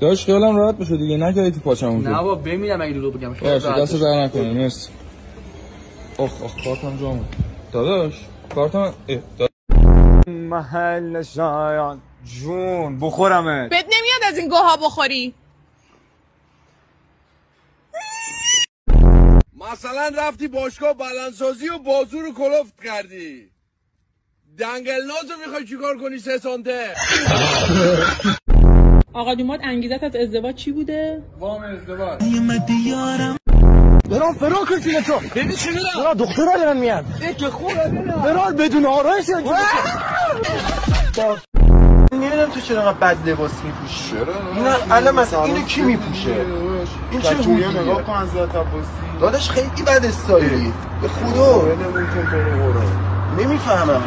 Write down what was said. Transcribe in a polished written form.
داش خیالم راحت بشه دیگه، نکردی تو پاچمون. نه بابا بمیرم اگه دروغ بگم. باشه دست در نکنه. مرسی. آخ کارتم جامه داداش، کارتم محل شایان جون بخورمت. بهت نمیاد از این گوها بخوری؟ مثلا رفتی باشگاه بدنسازی و بازو رو کلفت کردی، دنگلنازو میخوای چیکار کنی 3 سانته؟ آقا دومات انگیزت از ازدواج چی بوده؟ وام ازدواج. برام فرار کن چیه تو؟ ببین چی میگم؟ برام دخترها دارن میان. که خوبه برام بدون آرایش نمیدونم تو چرا بد لباس میپوشی. چرا؟ اینا الان مثلا اینو کی میپوشه؟ این چه هویه نگاه کن از عباسی. داداش خیلی بد استایلی. به خدا. نمیفهمم.